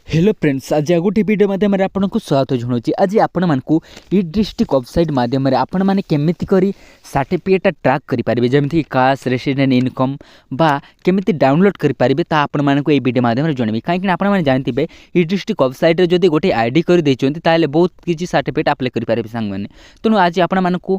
Hello friends, आज गोटे video माध्यम आपको स्वागत जनाऊँ। आज आपण मानक ई डिस्ट्रिक्ट वेबसाइट माध्यम आपण मैंने केमिति करी सर्टिफिकेट ट्रैक करेंगे, जमीन कास्ट रेसिडेंट इनकम बा केमिति डाउनलोड करेंगे आपण मानक ये वीडियो माध्यम जनइबी। कहीं आपने जानते ई डिस्ट्रिक्ट वेबसाइट जब गोटे आईडी कर बहुत किसी सर्टिफिकेट अप्लाई करेंगे सांग मैंने। तेणु आज आपण मानक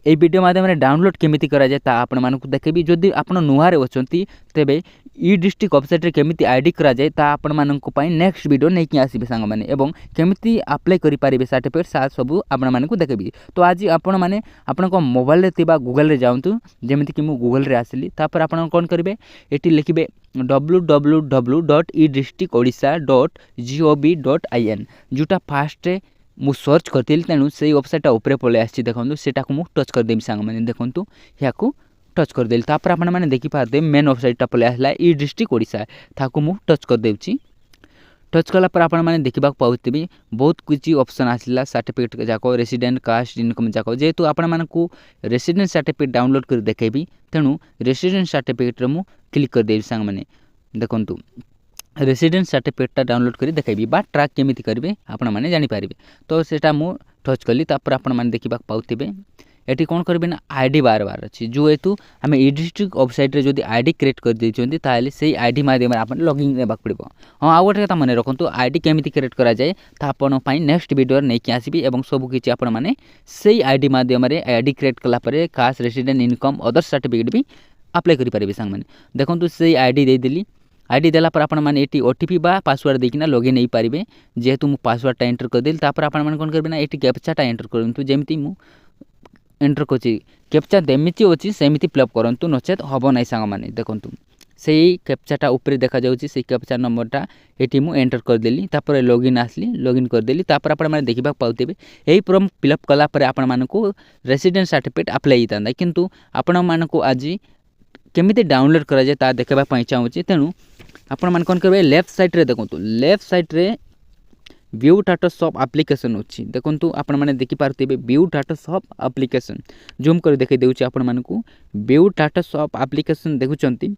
ये वीडियो माध्यम डाउनलोड केमिति करा जाए आपण मानक देखेबी। जदि आप नुआरे अच्छी तेबे ई डिस्ट्रिक्ट वेबसाइट रे केमिति आईडी करा जाए आपण मानक पई नेक्स्ट वीडियो नहीं कि आसीबे सांग माने, एवं केमिति अप्लाई करि पारिबे सर्टिफिकेट सा सब आपण मानक देखेबी। तो आज आपण माने आपनको मोबाइल रे तिबा गूगल रे जाउंतु, जेमिति कि मु गूगल रे आसिली। तापर आपण कोन करिवे, एटी लिखिबे www.edistictodisha.gov.in जोटा फास्ट मु सर्च करथिल। तेणु से वेबसाइट ऊपर पळे आछि देखंतु, सेटा को मु टच कर देबी सांग माने। देखंतु याकू टच कर देली। तापर आपण माने देखि पारदे मेन वेबसाइट पळे आसला ई डिस्ट्रिक्ट ओडिशा, ताकू मु टच कर देउची। टच कला पर आपण माने देखिबा पाउथिबी बहुत किछि ऑप्शन आसला सर्टिफिकेट जाको रेसिडेंट कास्ट इनकम जाको। जेतु आपण मानकू रेसिडेंट सर्टिफिकेट डाउनलोड कर देखेबी, तेणु रेसिडेंट सर्टिफिकेट रे मु क्लिक कर देबी सांग माने। देखंतु रेसिडेंट सर्टिफिकेट डाउनलोड कर देखेबी बा ट्रैक केमिति करिवे आपण माने जानि पारिबे। तो सेटा मु टच कली। तापर आपण माने देखिबा पाउथिबे एटी कौन करेंगे ना आईडी बार बार अच्छी जो हेतु आम ई डिस्ट्रिक्ट वेबसाइट रे जदि आईडी क्रिएट कर देइछोंती ताले से आईडी माध्यम आपण लॉगिन नेबाक पड़िबो। हाँ, आ गोटे कथा मन रखंतु, आईडी केमिति क्रिएट करा जाए ता आपण पई नेक्स्ट वीडियो नै कि आसीबी, एवं सब किछि आपण माने सेही आईडी माध्यम रे आईडी क्रिएट कला परे caste resident income other certificate भी अप्लाई करि पारिबे सांग माने। देखंतु सेही आईडी दे देली। आईडी देला पर आपण माने एटी ओटीपी बा पासवर्ड देकिना लॉगिन नहीं पारिबे। जेहेतु मु पासवर्ड टा एंटर कर देली, तापर आपण माने कोन करबे ना एटी कैप्चा टा एंटर करंतु। जेमिति मु एंटर करछि कैप्चा देमिति अछि सेमिति फिलअप करंतु, नचेत हबो नै सांग माने। देखंतु सेही कैप्चाटा ऊपर देखा जाउछि, सेही कैप्चा नंबरटा एटी मु एंटर कर देली। तापर लॉगिन आसली, लॉगिन कर देली। तापर आपण माने देखिबा पाउतेबे एही फॉर्म फिलअप कला पर आपण मानकू रेसिडेंट सर्टिफिकेट अप्लाई हितांदा। किंतु आपण मानकू आज केमिति डाउनलोड करा जाय ता देखबा पई चाहूछि। तेणु आपण मान कोन करबे, लेफ्ट साइड रे देखंतु, लेफ्ट साइड रे व्यू टाटस ऑफ एप्लिकेशन अछि। देखंतु आपण माने देखि पारतिबे view status of application. Zoom कर देखै देउछि आपण मानकू व्यू टाटस ऑफ एप्लिकेशन देखुचंती,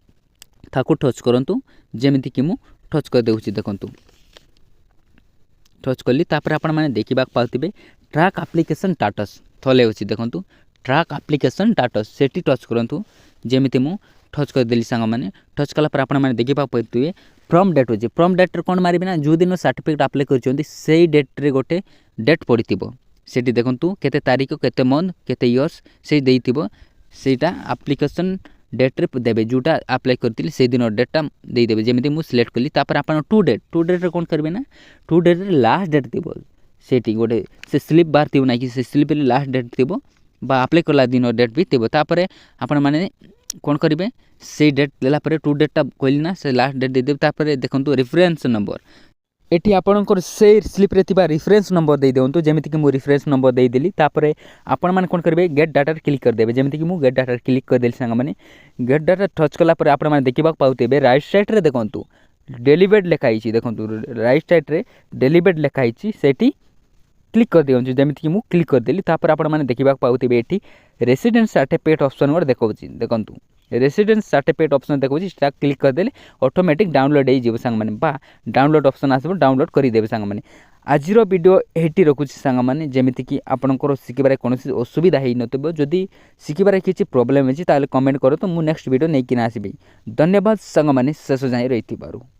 ताको टच करंतु। जेमिति कि मु टच कर देउछि। देखंतु टच करली। तापर आपण माने देखिबा पाउतिबे ट्रैक एप्लिकेशन टाटस थले अछि। देखंतु ट्रैक एप्लिकेशन टाटस सेटी टच करंतु। जेमिति मु टच कर देली सांग माने। टच कला पर आपण माने देखिबा पाउतिबे फ्रॉम डेट होछि। फ्रॉम डेट रे कोन मारिबे ना, जो दिन सर्टिफिकेट अप्लाई करछोंती सेही डेट रे गोटे डेट पड़िथिबो। सेठी देखंतु केते तारीख केते मंथ केते इयर्स सेही देइथिबो। सेटा एप्लिकेशन डेट रे देबे, जोटा अप्लाई करथिले सेही दिन डेटटा देइ देबे। जेमिति मु सिलेक्ट कली। तापर आपण टू डेट रे कोन करबे ना, टू डेट रे लास्ट डेट थिबो। सेठी गोटे से स्लिप बार थिबो ना कि से स्लिप रे लास्ट डेट थिबो बा अप्लाई करला दिन डेट भी थिबो। तापर आपण माने कोन करिवे, से डेट देला परे टू डेटा कहली ना, से लास्ट डेट दे देबे। तापर देखंतु रेफरेंस नंबर एठी आपणकर से स्लिप रे थिबा रेफरेंस नंबर दे देउंतु। जेमिति कि मु रेफरेंस नंबर दे देली। तापर आपण माने कोन करबे, गेट डाटा रे क्लिक कर देबे। जेमिति कि मु गेट डाटा रे क्लिक कर देली सांग माने। गेट डाटा टच कला पर आपण माने देखिबा पाउतेबे राइट साइड रे देखंतु डेलीवेट लिखा हिची। देखंतु राइट साइड रे डेलीवेट लिखा हिची, सेठी क्लिक कर दियंतु। जेमिति कि मु क्लिक कर देली। तापर आपण माने देखिबा पाउतेबे एठी रेसिडेंट सर्टिफिकेट ऑप्शन वर देखौछि। देखंतु रेसिडेंट सर्टिफिकेट ऑप्शन देखौछि, स्टाक क्लिक कर देले ऑटोमेटिक डाउनलोड हे जिवो सांग माने, बा डाउनलोड ऑप्शन आसबो, डाउनलोड करि देबे सांग माने। आजिरो वीडियो एठी रखुछि सांग माने। जेमिति कि आपनकर सिखिबारे कोनोसी असुविधा हेइ नतबो। जदि सिखिबारे किछि प्रॉब्लम हेछि ताले कमेंट करो, तो मु नेक्स्ट वीडियो नै किना आसीबी। धन्यवाद सांग माने शेष जाय रहिथिबारु।